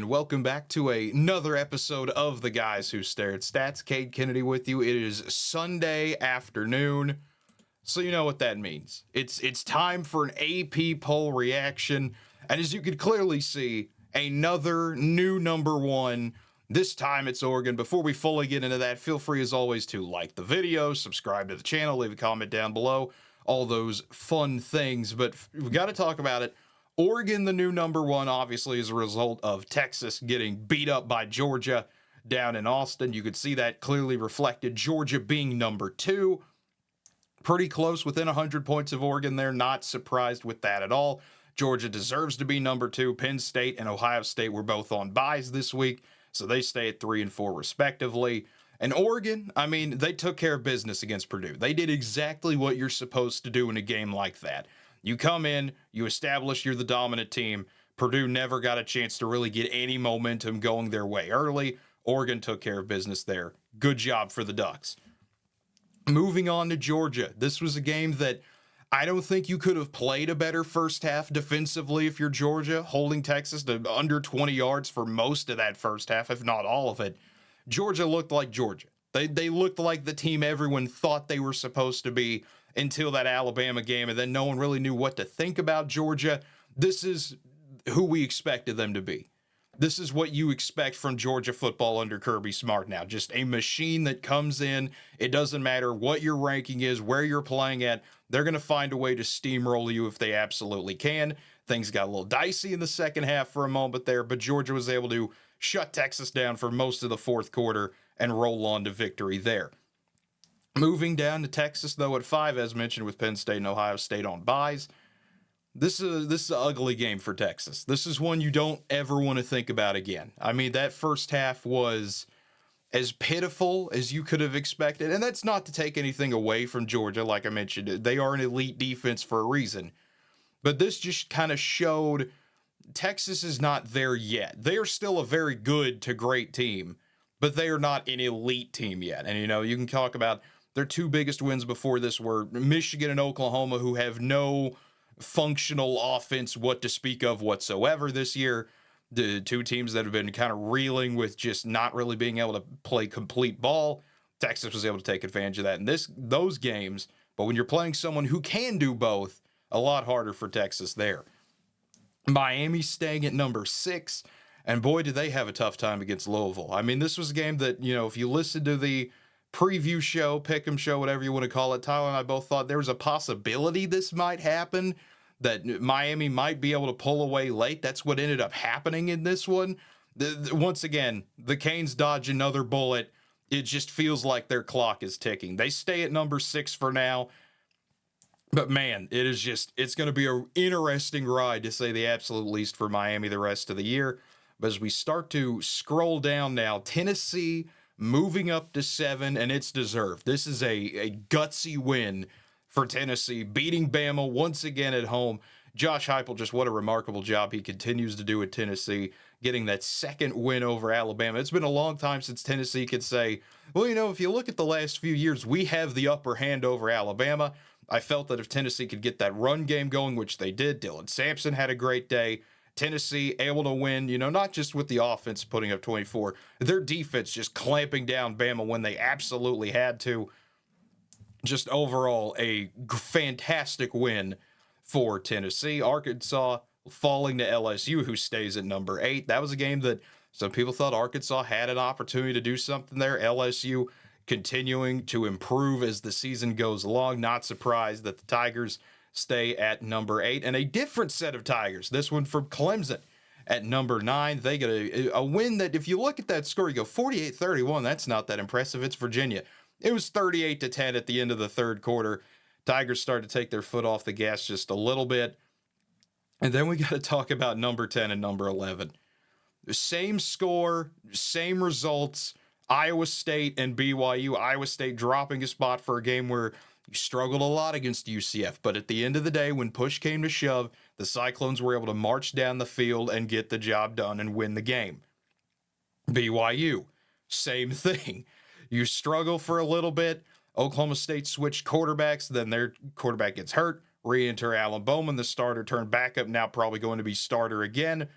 and welcome back to another episode of The Guys Who Stare at Stats. Cade Kennedy with you. It is Sunday afternoon, so you know what that means. It's time for an AP poll reaction, and as you can clearly see, another new number one. This time it's Oregon. Before we fully get into that, feel free as always to like the video, subscribe to the channel, leave a comment down below, all those fun things, but we got to talk about it. Oregon, the new number one, obviously, as a result of Texas getting beat up by Georgia down in Austin. You could see that clearly reflected. Georgia being number two, pretty close, within 100 points of Oregon there. Not surprised with that at all. Georgia deserves to be number two. Penn State and Ohio State were both on byes this week, so they stay at 3 and 4 respectively. And Oregon, I mean, they took care of business against Purdue. They did exactly what you're supposed to do in a game like that. You come in, you establish you're the dominant team. Purdue never got a chance to really get any momentum going their way early. Oregon took care of business there. Good job for the Ducks. Moving on to Georgia. This was a game that I don't think you could have played a better first half defensively if you're Georgia, holding Texas to under 20 yards for most of that first half, if not all of it. Georgia looked like Georgia. They looked like the team everyone thought they were supposed to be until that Alabama game, and then no one really knew what to think about Georgia. This is who we expected them to be. This is what you expect from Georgia football under Kirby Smart now. Just a machine that comes in. It doesn't matter what your ranking is, where you're playing at. They're going to find a way to steamroll you if they absolutely can. Things got a little dicey in the second half for a moment there, but Georgia was able to shut Texas down for most of the fourth quarter and roll on to victory there. Moving down to Texas, though, at 5, as mentioned, with Penn State and Ohio State on byes. This is an ugly game for Texas. This is one you don't ever want to think about again. I mean, that first half was as pitiful as you could have expected. And that's not to take anything away from Georgia. Like I mentioned, they are an elite defense for a reason. But this just kind of showed Texas is not there yet. They are still a very good to great team, but they are not an elite team yet. And, you can talk about their two biggest wins before this were Michigan and Oklahoma, who have no functional offense what to speak of whatsoever this year. The two teams that have been kind of reeling with just not really being able to play complete ball. Texas was able to take advantage of that in those games. But when you're playing someone who can do both, a lot harder for Texas there. Miami staying at number 6. And boy, did they have a tough time against Louisville. I mean, this was a game that, if you listen to the preview show, pick'em show, whatever you want to call it, Tyler and I both thought there was a possibility this might happen, that Miami might be able to pull away late. That's what ended up happening in this one. Once again, the Canes dodge another bullet. It just feels like their clock is ticking. They stay at number 6 for now. But man, it's going to be an interesting ride, to say the absolute least, for Miami the rest of the year. But as we start to scroll down now, Tennessee moving up to 7, and it's deserved. This is a gutsy win for Tennessee, beating Bama once again at home. Josh Heupel, just what a remarkable job he continues to do at Tennessee, getting that second win over Alabama. It's been a long time since Tennessee could say, well, if you look at the last few years, we have the upper hand over Alabama. I felt that if Tennessee could get that run game going, which they did, Dylan Sampson had a great day. Tennessee able to win, not just with the offense putting up 24, their defense just clamping down Bama when they absolutely had to. Just overall, a fantastic win for Tennessee. Arkansas falling to LSU, who stays at number 8. That was a game that some people thought Arkansas had an opportunity to do something there. LSU continuing to improve as the season goes along. Not surprised that the Tigers stay at number 8. And a different set of Tigers, this one from Clemson at number 9. They get a win that, if you look at that score, you go 48-31. That's not that impressive. It's Virginia. It was 38-10 at the end of the third quarter. Tigers started to take their foot off the gas just a little bit. And then we got to talk about number 10 and number 11. The same score, same results. Iowa State and BYU. Iowa State dropping a spot for a game where you struggled a lot against UCF. But at the end of the day, when push came to shove, the Cyclones were able to march down the field and get the job done and win the game. BYU, same thing. You struggle for a little bit. Oklahoma State switched quarterbacks. Then their quarterback gets hurt. Re-enter Alan Bowman, the starter turned backup, now probably going to be starter again.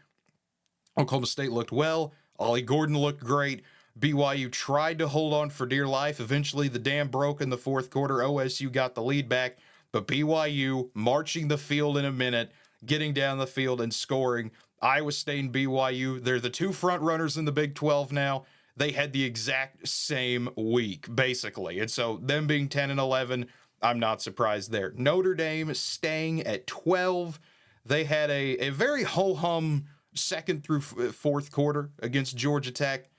Oklahoma State looked well. Ollie Gordon looked great. BYU tried to hold on for dear life. Eventually, the dam broke in the fourth quarter. OSU got the lead back, but BYU marching the field in a minute, getting down the field and scoring. Iowa State and BYU, they're the two front runners in the Big 12 now. They had the exact same week, basically. And so them being 10 and 11, I'm not surprised there. Notre Dame staying at 12. They had a very ho-hum second through fourth quarter against Georgia Tech.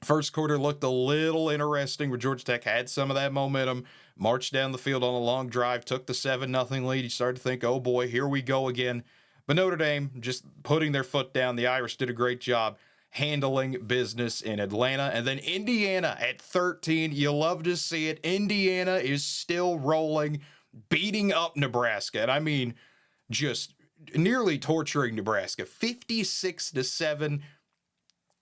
First quarter looked a little interesting where Georgia Tech had some of that momentum, marched down the field on a long drive, took the 7-0 lead. You started to think, oh boy, here we go again. But Notre Dame just putting their foot down. The Irish did a great job handling business in Atlanta. And then Indiana at 13. You love to see it. Indiana is still rolling, beating up Nebraska. And I mean, just nearly torturing Nebraska. 56-7.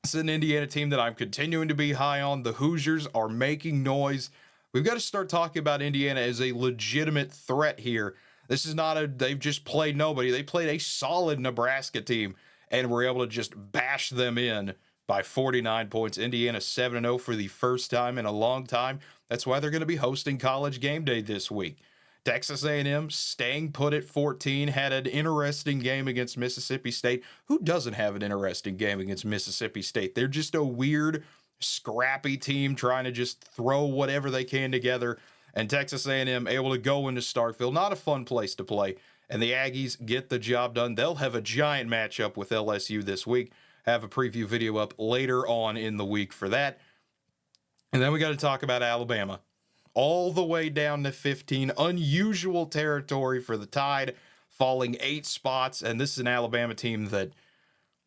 It's an Indiana team that I'm continuing to be high on. The Hoosiers are making noise. We've got to start talking about Indiana as a legitimate threat here. This is not they've just played nobody. They played a solid Nebraska team and were able to just bash them in by 49 points. Indiana 7-0 for the first time in a long time. That's why they're going to be hosting College Game Day this week. Texas A&M staying put at 14, had an interesting game against Mississippi State. Who doesn't have an interesting game against Mississippi State? They're just a weird, scrappy team trying to just throw whatever they can together. And Texas A&M able to go into Starkville. Not a fun place to play. And the Aggies get the job done. They'll have a giant matchup with LSU this week. Have a preview video up later on in the week for that. And then we got to talk about Alabama. All the way down to 15. Unusual territory for the Tide, falling 8 spots. And this is an Alabama team that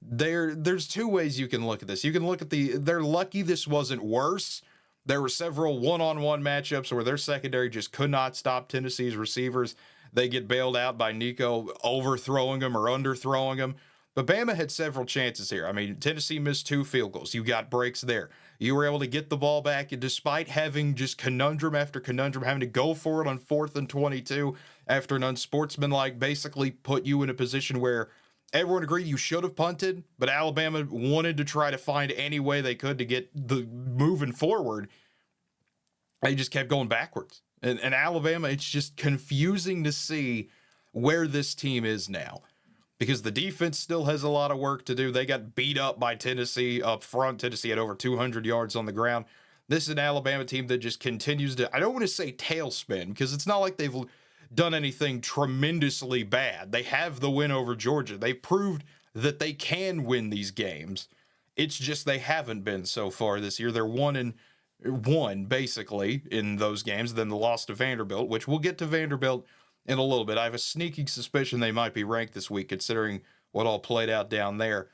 there's two ways you can look at this. You can look at they're lucky this wasn't worse. There were several one-on-one matchups where their secondary just could not stop Tennessee's receivers. They get bailed out by Nico overthrowing them or underthrowing them. But Bama had several chances here. I mean, Tennessee missed 2 field goals. You got breaks there. You were able to get the ball back, and despite having just conundrum after conundrum, having to go for it on 4th and 22 after an unsportsmanlike basically put you in a position where everyone agreed you should have punted, but Alabama wanted to try to find any way they could to get the moving forward. They just kept going backwards. And Alabama, it's just confusing to see where this team is now, because the defense still has a lot of work to do. They got beat up by Tennessee up front. Tennessee had over 200 yards on the ground. This is an Alabama team that just continues to, I don't want to say tailspin, because it's not like they've done anything tremendously bad. They have the win over Georgia. They proved that they can win these games. It's just they haven't been so far this year. They're 1-1 basically in those games. Then the loss to Vanderbilt, which we'll get to Vanderbilt in a little bit. I have a sneaky suspicion they might be ranked this week, considering what all played out down there.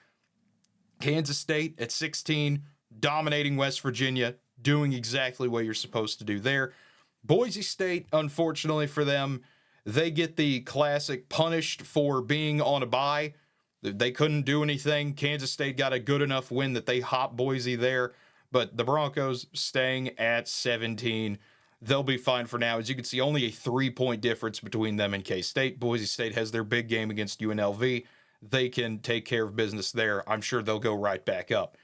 Kansas State at 16, dominating West Virginia, doing exactly what you're supposed to do there. Boise State, unfortunately for them, they get the classic punished for being on a bye. They couldn't do anything. Kansas State got a good enough win that they hopped Boise there. But the Broncos staying at 17. They'll be fine for now. As you can see, only a 3-point difference between them and K-State. Boise State has their big game against UNLV. They can take care of business there. I'm sure they'll go right back up.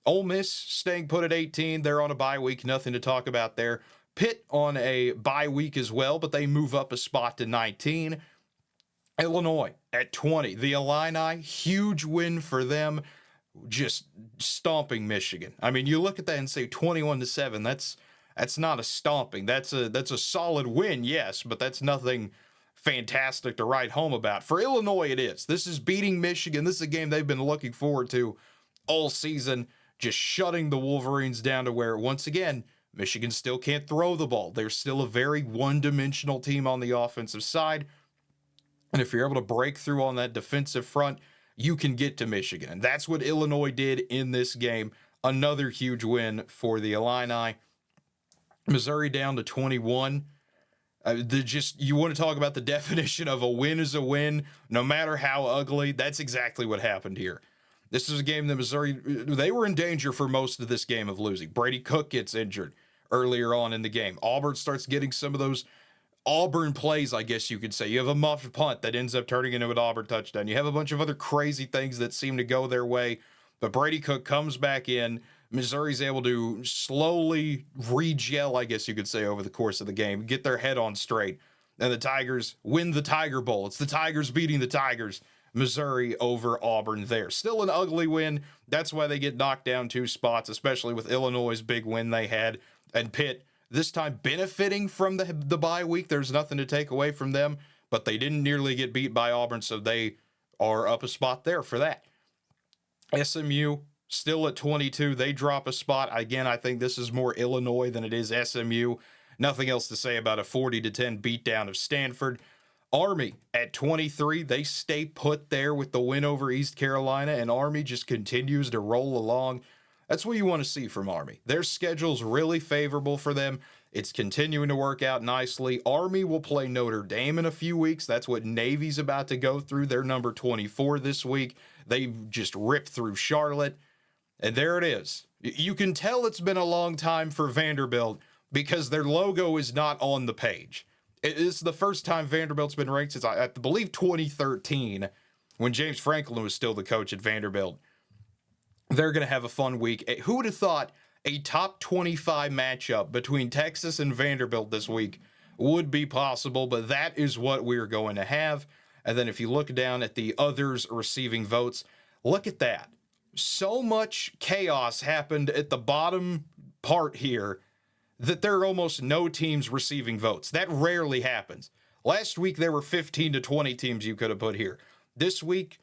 Ole Miss staying put at 18. They're on a bye week. Nothing to talk about there. Pitt on a bye week as well, but they move up a spot to 19. Illinois at 20. The Illini, huge win for them. Just stomping Michigan. I mean, you look at that and say 21-7. That's not a stomping. That's a solid win, yes, but that's nothing fantastic to write home about. For Illinois, it is. This is beating Michigan. This is a game they've been looking forward to all season, just shutting the Wolverines down to where, once again, Michigan still can't throw the ball. They're still a very one-dimensional team on the offensive side. And if you're able to break through on that defensive front, you can get to Michigan. And that's what Illinois did in this game. Another huge win for the Illini. Missouri down to 21. You want to talk about the definition of a win is a win, no matter how ugly. That's exactly what happened here. This is a game that Missouri, they were in danger for most of this game of losing. Brady Cook gets injured earlier on in the game. Auburn starts getting some of those Auburn plays, I guess you could say. You have a muffed punt that ends up turning into an Auburn touchdown. You have a bunch of other crazy things that seem to go their way. But Brady Cook comes back in. Missouri's able to slowly re-gel, I guess you could say, over the course of the game, get their head on straight. And the Tigers win the Tiger Bowl. It's the Tigers beating the Tigers. Missouri over Auburn there. Still an ugly win. That's why they get knocked down 2 spots, especially with Illinois' big win they had. And Pitt, this time benefiting from the bye week. There's nothing to take away from them, but they didn't nearly get beat by Auburn, so they are up a spot there for that. SMU still at 22. They drop a spot. Again, I think this is more Illinois than it is SMU. Nothing else to say about a 40-10 beatdown of Stanford. Army at 23. They stay put there with the win over East Carolina, and Army just continues to roll along. That's what you want to see from Army. Their schedule's really favorable for them. It's continuing to work out nicely. Army will play Notre Dame in a few weeks. That's what Navy's about to go through. They're number 24 this week. They just ripped through Charlotte. And there it is. You can tell it's been a long time for Vanderbilt because their logo is not on the page. It's the first time Vanderbilt's been ranked since, I believe, 2013, when James Franklin was still the coach at Vanderbilt. They're going to have a fun week. Who would have thought a top 25 matchup between Texas and Vanderbilt this week would be possible? But that is what we're going to have. And then if you look down at the others receiving votes, look at that. So much chaos happened at the bottom part here that there are almost no teams receiving votes. That rarely happens. Last week, there were 15 to 20 teams you could have put here. This week,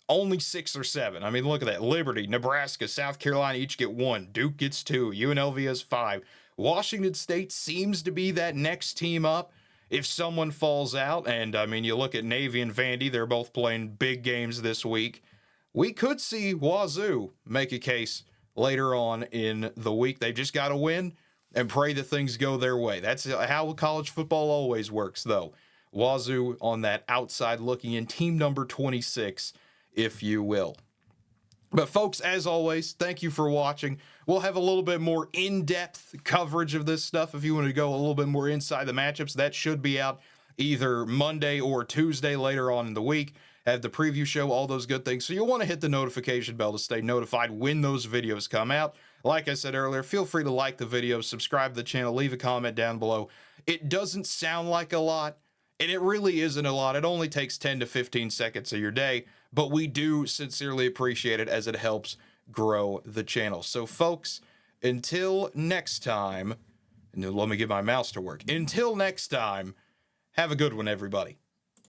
only 6 or 7. I mean, look at that. Liberty, Nebraska, South Carolina each get 1. Duke gets 2. UNLV has 5. Washington State seems to be that next team up if someone falls out. And, I mean, you look at Navy and Vandy. They're both playing big games this week. We could see Wazoo make a case later on in the week. They've just got to win and pray that things go their way. That's how college football always works, though. Wazoo on that outside looking in, team number 26, if you will. But folks, as always, thank you for watching. We'll have a little bit more in-depth coverage of this stuff. If you want to go a little bit more inside the matchups, that should be out either Monday or Tuesday later on in the week. Have the preview show, all those good things. So you'll want to hit the notification bell to stay notified when those videos come out. Like I said earlier, feel free to like the video, subscribe to the channel, leave a comment down below. It doesn't sound like a lot, and it really isn't a lot. It only takes 10 to 15 seconds of your day, but we do sincerely appreciate it as it helps grow the channel. So folks, until next time, and let me get my mouse to work. Until next time, have a good one, everybody.